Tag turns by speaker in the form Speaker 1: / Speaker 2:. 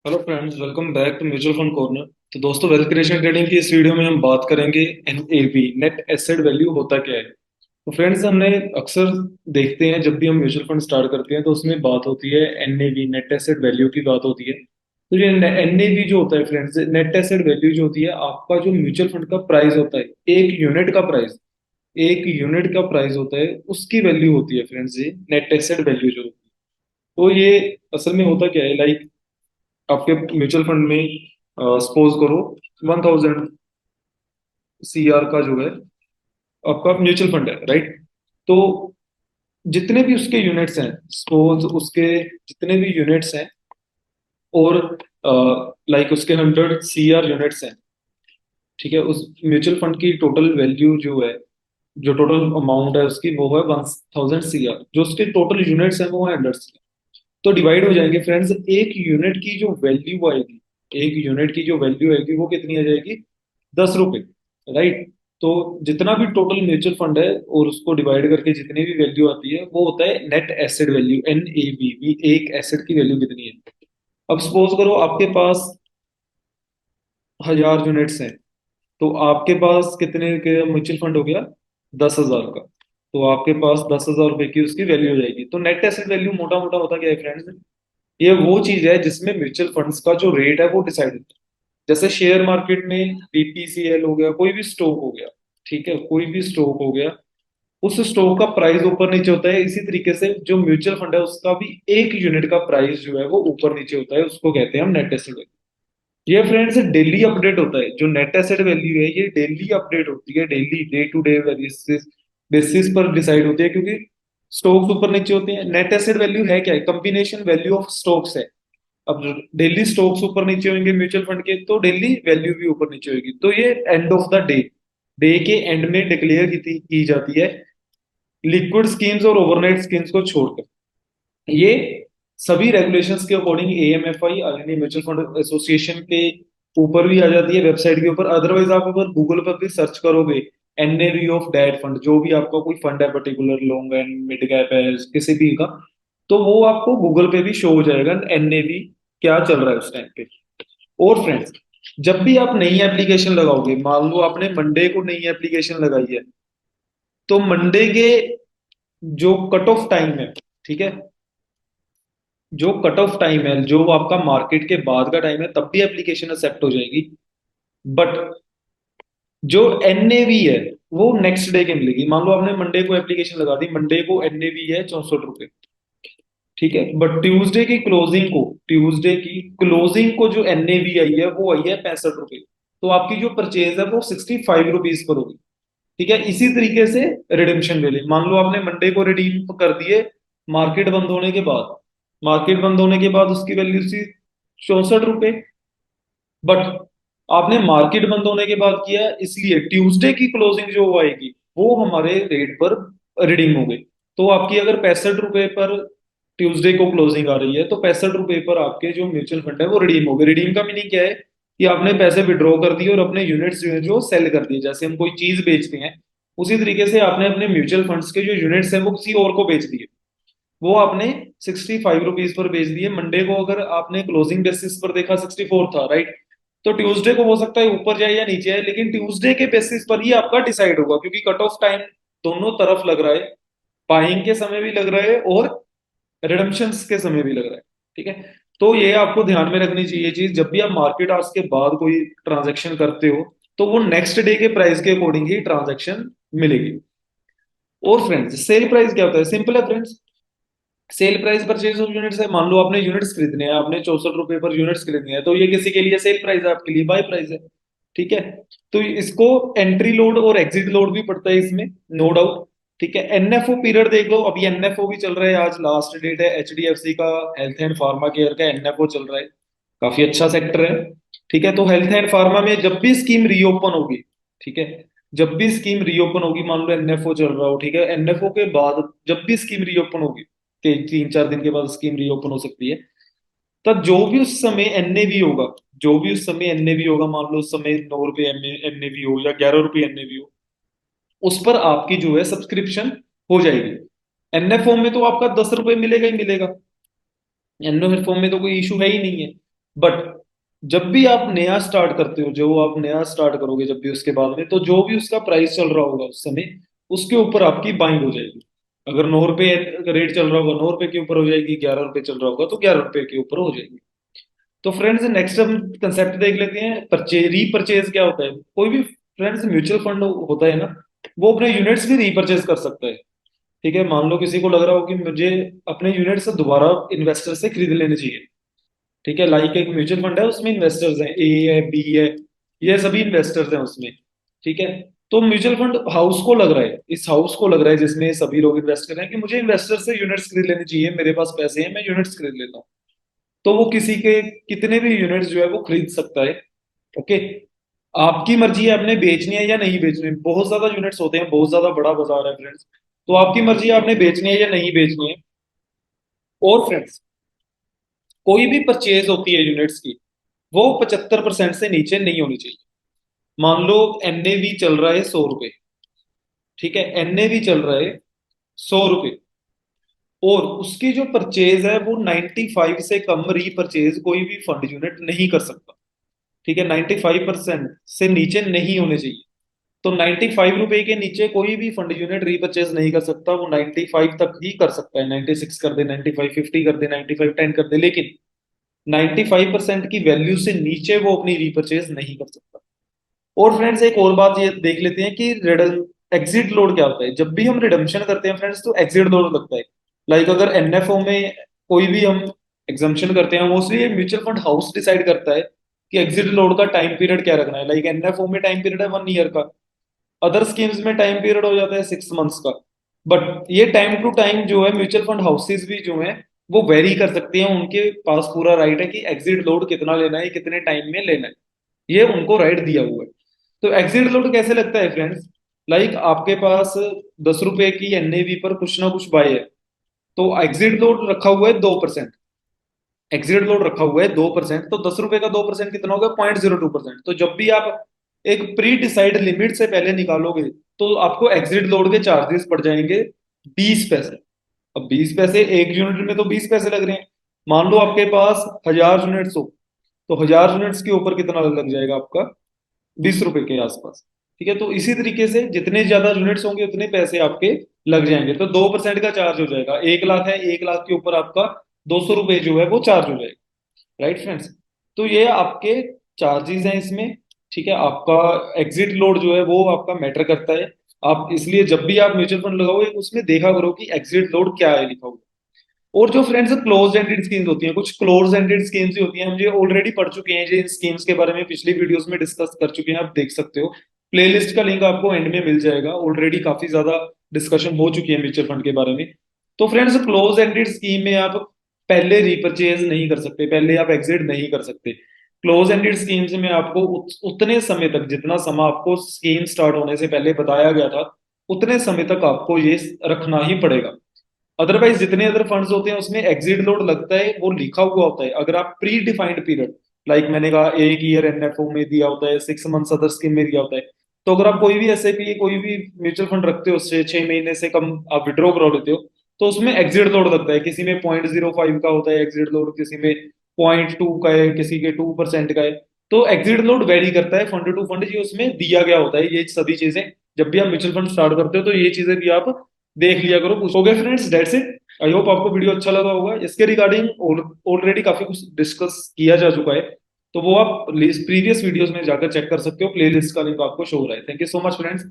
Speaker 1: Hello friends, welcome back to mutual fund corner. तो दोस्तों, wealth creation trading की इस वीडियो में हम बात करेंगे एनएवी, नेट एसेट वैल्यू होता क्या है। तो फ्रेंड्स, हमने अक्सर देखते हैं जब भी हम म्यूचुअल फंड स्टार्ट करते हैं तो उसमें बात होती है एनएवी, नेट एसेट वैल्यू की बात होती है। तो ये एनएवी जो होता है फ्रेंड्स, नेट एसेट वैल्यू जो होती है, आपका जो म्यूचुअल फंड का प्राइस होता है, एक यूनिट का प्राइस, एक यूनिट का प्राइस होता है, उसकी वैल्यू होती है फ्रेंड्स, ये नेट एसेट वैल्यू जो होती है। तो ये असल में होता क्या है, लाइक आपके म्यूचुअल फंड में सपोज करो 1000 CR का जो है आपका म्यूचुअल फंड है, राइट। तो जितने भी उसके यूनिट्स हैं, सपोज उसके जितने भी यूनिट्स हैं, और लाइक उसके 100 CR यूनिट्स हैं, ठीक है। उस म्यूचुअल फंड की टोटल वैल्यू जो है, जो टोटल अमाउंट है उसकी, वो है 1000 CR। जो उसके टोटल यूनिट्स हैं वो है 100 CR। तो डिवाइड हो जाएंगे फ्रेंड्स, एक यूनिट की जो वैल्यू आएगी, एक यूनिट की जो वैल्यू आएगी वो कितनी आ जाएगी, 10 रुपए, राइट। तो जितना भी टोटल म्यूचुअल फंड है और उसको डिवाइड करके जितनी भी वैल्यू आती है वो होता है नेट एसेट वैल्यू, NAV। एक एसेट की वैल्यू कितनी है। अब सपोज करो आपके पास 1000 यूनिट्स हैं, तो आपके पास कितने के म्यूचुअल फंड हो गया, 10,000 का। तो आपके पास 10,000 रुपए की उसकी वैल्यू हो जाएगी। तो नेट एसेट वैल्यू मोटा मोटा होता क्या है फ्रेंड्स, ये वो चीज है जिसमें म्यूचुअल फंड्स का जो रेट है वो डिसाइड होता है। जैसे शेयर मार्केट में BPCL हो गया, कोई भी स्टॉक हो गया, ठीक है, कोई भी स्टॉक हो गया, उस स्टॉक का प्राइस ऊपर नीचे होता है। इसी तरीके से जो म्यूचुअल फंड है उसका भी एक यूनिट का प्राइस जो है वो ऊपर नीचे होता है, उसको कहते हैं हम नेट एसेट वैल्यू। ये फ्रेंड्स डेली अपडेट होता है, जो नेट एसेट वैल्यू है ये डेली अपडेट होती है, daily day to day basis basis पर डिसाइड होती है, क्योंकि स्टॉक्स ऊपर नीचे होते हैं। नेट एसेट वैल्यू है क्या है, कॉम्बिनेशन वैल्यू ऑफ स्टॉक्स है। अब डेली स्टॉक्स ऊपर नीचे होंगे म्यूचुअल फंड के, तो डेली वैल्यू भी ऊपर नीचे होगी। तो ये end of the day, day के एंड में डिक्लेयर की जाती है, लिक्विड स्कीम्स और ओवरनाइट स्कीम्स को छोड़कर। ये सभी रेगुलेशंस के according AMFI, all India mutual fund association के ऊपर भी आ जाती है, वेबसाइट के ऊपर। अदरवाइज आप अगर गूगल पर भी सर्च करोगे NAV ऑफ दैट फंड, जो भी आपका कोई फंड है particular, long and mid cap है किसी भी का, तो वो आपको गूगल पे भी शो हो जाएगा NAV क्या चल रहा है उस टाइम पे। और फ्रेंड्स, जब भी आप नई एप्लीकेशन लगाओगे, मान लो आपने मंडे को नई एप्लीकेशन लगाई है, तो मंडे के जो कट ऑफ टाइम है, ठीक है, जो कट ऑफ टाइम है, जो आपका मार्केट के बाद का टाइम है, तब भी एप्लीकेशन एक्सेप्ट हो जाएगी। बट जो NAV है वो नेक्स्ट डे के मिलेगी। मान लो आपने मंडे को एप्लीकेशन लगा दी, मंडे को NAV है 64 रुपए, ठीक है। बट ट्यूसडे की क्लोजिंग को जो NAV आई है वो आई है 65 रुपए। तो आपकी जो परचेज है वो 65 रुपीज पर होगी, ठीक है। इसी तरीके से रिडेम्पशन वैल्यू, मान लो आपने मंडे को रिडीम कर दिए मार्केट बंद होने के बाद, मार्केट बंद होने के बाद उसकी वैल्यू थी 64 रुपए। बट आपने मार्केट बंद होने के बाद किया, इसलिए ट्यूसडे की क्लोजिंग जो आएगी वो हमारे रेट पर रिडीम हो गई। तो आपकी अगर 65 रुपए पर ट्यूसडे को क्लोजिंग आ रही है, तो 65 रुपए पर आपके जो म्यूचुअल फंड है वो रिडीम हो गए। रिडीम का मीनिंग क्या है, कि आपने पैसे विड्रॉ कर दिए और अपने यूनिट्स जो है जो सेल कर दिए। जैसे हम कोई चीज बेचते हैं, उसी तरीके से आपने अपने म्यूचुअल फंड्स के जो यूनिट्स हैं वो किसी और को बेच दिए। वो आपने 65 रुपीज पर बेच दिए। मंडे को अगर आपने क्लोजिंग बेसिस पर देखा 64 था, राइट। तो ट्यूसडे को हो सकता है ऊपर जाए या नीचे आए, लेकिन ट्यूसडे के बेसिस पर ही आपका डिसाइड होगा, क्योंकि कट ऑफ टाइम दोनों तरफ लग रहा है, बाइंग के समय भी लग रहा है और रिडम्पशन के समय भी लग रहा है, ठीक है। तो ये आपको ध्यान में रखनी चाहिए चीज, जब भी आप मार्केट आवर्स के बाद कोई ट्रांजेक्शन करते हो, तो वो नेक्स्ट डे के प्राइस के अकॉर्डिंग ही ट्रांजेक्शन मिलेगी। और फ्रेंड्स, सेल प्राइस क्या होता है, सिंपल है friends. Sale price purchase of units है। मान लो आपने यूनिट्स खरीदने हैं, आपने 64 रुपए पर यूनिट्स खरीदनी है, तो ये किसी के लिए सेल प्राइस है, आपके लिए बाय प्राइस है, ठीक है। तो इसको एंट्री लोड और एग्जिट लोड भी पड़ता है इसमें, नो डाउट, ठीक है। NFO पीरियड देख लो, अभी NFO भी चल रहा है, आज लास्ट डेट है HDFC का, हेल्थ एंड फार्मा केयर का NFO चल रहा है। काफी अच्छा सेक्टर है, ठीक है। तो हेल्थ एंड फार्मा में जब भी स्कीम रीओपन होगी, ठीक है, जब भी स्कीम रीओपन होगी, मान लो NFO चल रहा हो, ठीक है, NFO के बाद जब भी स्कीम रीओपन होगी, कि 3-4 दिन के बाद स्कीम रीओपन हो सकती है, तब जो भी उस समय NAV होगा, जो भी उस समय NAV होगा, मान लो उस समय 9 रुपए NAV हो या 11 रुपए NAV हो, उस पर आपकी जो है सब्सक्रिप्शन हो जाएगी। NFO में तो आपका 10 रुपए मिलेगा ही मिलेगा, NFO में तो कोई इशू है ही नहीं है। बट जब भी आप नया स्टार्ट करते हो, जो आप नया स्टार्ट करोगे जब भी उसके बाद में, तो जो भी उसका प्राइस चल रहा होगा उस समय, उसके ऊपर आपकी बाइंग हो जाएगी। अगर 9 रुपए रेट चल रहा होगा, 9 रुपए के ऊपर हो जाएगी, 11 रुपए चल रहा होगा तो 11 रुपए के ऊपर हो जाएगी। तो फ्रेंड्स नेक्स्ट हम कंसेप्ट देख लेते हैं, रीपरचेज क्या होता है। कोई भी फ्रेंड्स म्यूचुअल फंड होता है ना, वो अपने यूनिट्स भी रीपरचेज कर सकता है। ठीक है, मान लो किसी को लग रहा हो कि मुझे अपने यूनिट्स दोबारा इन्वेस्टर से खरीद लेने चाहिए। ठीक है, लाइक एक म्यूचुअल फंड है, उसमें इन्वेस्टर्स हैं, ए है, बी है, ये सभी इन्वेस्टर्स हैं उसमें। ठीक है, तो म्यूचुअल फंड हाउस को लग रहा है, इस हाउस को लग रहा है जिसमें सभी लोग इन्वेस्ट कर रहे हैं कि मुझे इन्वेस्टर से यूनिट्स खरीद लेने चाहिए, मेरे पास पैसे हैं, मैं यूनिट्स खरीद लेता हूँ। तो वो किसी के कितने भी यूनिट्स जो है वो खरीद सकता है। ओके, आपकी मर्जी है आपने बेचनी है या नहीं बेचनी है। बहुत ज्यादा यूनिट्स होते हैं, बहुत ज्यादा बड़ा बाजार है फ्रेंड्स, तो आपकी मर्जी है आपने बेचनी है या नहीं बेचनी है। और फ्रेंड्स कोई भी परचेज होती है यूनिट्स की, वो 75% से नीचे नहीं होनी चाहिए। मान लो एनएवी चल रहा है 100 रुपए। ठीक है, एनएवी चल रहा है 100 रुपए, और उसकी जो परचेज है वो 95 से कम रीपरचेज कोई भी फंड यूनिट नहीं कर सकता। ठीक है, 95% से नीचे नहीं होने चाहिए। तो 95 रुपए के नीचे कोई भी फंड यूनिट रीपरचेज नहीं कर सकता। वो 95 तक ही कर सकता है, 96 कर दे, 95 50 कर दे, 95 10 कर दे, लेकिन 95% की वैल्यू से नीचे वो अपनी रीपरचेज नहीं कर सकता। और फ्रेंड्स एक और बात ये देख लेते हैं कि एग्जिट लोड क्या होता है। जब भी हम रिडम्पशन करते हैं फ्रेंड्स, तो एग्जिट लोड लगता है। लाइक अगर एनएफओ में कोई भी हम एग्जाम्पशन करते हैं, मोस्टली ये म्यूचुअल फंड हाउस डिसाइड करता है कि एग्जिट लोड का टाइम पीरियड क्या रखना है। लाइक एनएफओ में टाइम पीरियड है 1 ईयर का, अदर स्कीम्स में टाइम पीरियड हो जाता है 6 मंथ्स का। बट ये टाइम टू टाइम जो है म्यूचुअल फंड हाउसेज भी जो है वो वेरी कर सकते हैं। उनके पास पूरा राइट है कि एग्जिट लोड कितना लेना है, कितने टाइम में लेना है, ये उनको राइट दिया हुआ है। तो एग्जिट लोड कैसे लगता है फ्रेंड्स, लाइक आपके पास 10 रुपए की एनएवी पर कुछ ना कुछ बाय है, तो एग्जिट लोड रखा हुआ है 2%। एग्जिट लोड रखा हुआ है 2%, तो 10 रुपए का 2% कितना होगा, 0.02%। तो जब भी आप एक प्री डिसाइड लिमिट से पहले निकालोगे, तो आपको एग्जिट लोड के चार्जेस पड़ जाएंगे 20 पैसे। अब 20 पैसे एक यूनिट में तो 20 पैसे लग रहे हैं। मान लो आपके पास 1000 यूनिट्स हो, तो 1000 यूनिट्स के ऊपर कितना लग जाएगा आपका, 20 रुपए के आसपास। ठीक है, तो इसी तरीके से जितने ज्यादा यूनिट्स होंगे उतने पैसे आपके लग जाएंगे। तो 2% का चार्ज हो जाएगा। 1 लाख है, 1 लाख के ऊपर आपका 200 रुपए जो है वो चार्ज हो जाएगा। राइट फ्रेंड्स, तो ये आपके चार्जेस हैं इसमें। ठीक है, आपका एग्जिट लोड जो है वो आपका मैटर करता है। आप इसलिए जब भी आप म्यूचुअल फंड लगाओगे उसमें देखा करो कि एग्जिट लोड क्या है लिखा हुआ। और जो फ्रेंड्स क्लोज एंडेड स्कीम्स होती हैं, कुछ क्लोज एंडेड स्कीम्स ही होती हैं, हम ये ऑलरेडी पढ़ चुके हैं, ये इन स्कीम्स के बारे में पिछली वीडियोस में डिस्कस कर चुके हैं, आप देख सकते हो। प्लेलिस्ट का लिंक आपको एंड में मिल जाएगा, ऑलरेडी काफी ज्यादा डिस्कशन हो चुकी है म्यूचुअल फंड के बारे में। तो फ्रेंड्स क्लोज एंडेड स्कीम में आप पहले रिपर्चेज नहीं कर सकते, पहले आप एग्जिट नहीं कर सकते। क्लोज एंडेड स्कीम्स में आपको उतने समय तक, जितना समय आपको स्कीम स्टार्ट होने से पहले बताया गया था, उतने समय तक आपको ये रखना ही पड़ेगा। अदरवाइज जितने अदर फंड्स होते हैं उसमें एग्जिट लोड लगता है, वो लिखा हुआ होता है। अगर आप प्री डिफाइंड पीरियड, लाइक मैंने कहा 1 ईयर एनएफओ में दिया होता है, 6 मंथ्स अदर स्कीम में दिया होता है। तो अगर आप कोई भी एसआईपी कोई भी म्यूचुअल फंड रखते हो, 6 महीने से कम आप विड्रॉ करा लेते हो, तो उसमें एग्जिट लोड लगता है। किसी में 0.05 का होता है एग्जिट लोड, किसी में 0.2 का है, किसी के 2% का है। तो एग्जिट लोड वेरी करता है फंड टू फंड, ये उसमें दिया गया होता है। ये सभी चीजें जब भी आप म्यूचुअल फंड स्टार्ट करते हो तो ये चीजें भी आप देख लिया करो। Okay friends, that's it. I hope आपको वीडियो अच्छा लगा होगा। इसके रिगार्डिंग ऑलरेडी काफी कुछ डिस्कस किया जा चुका है, तो वो आप प्रीवियस वीडियोस में जाकर चेक कर सकते हो। प्लेलिस्ट का लिंक आपको शो हो रहा है। Thank you so much friends.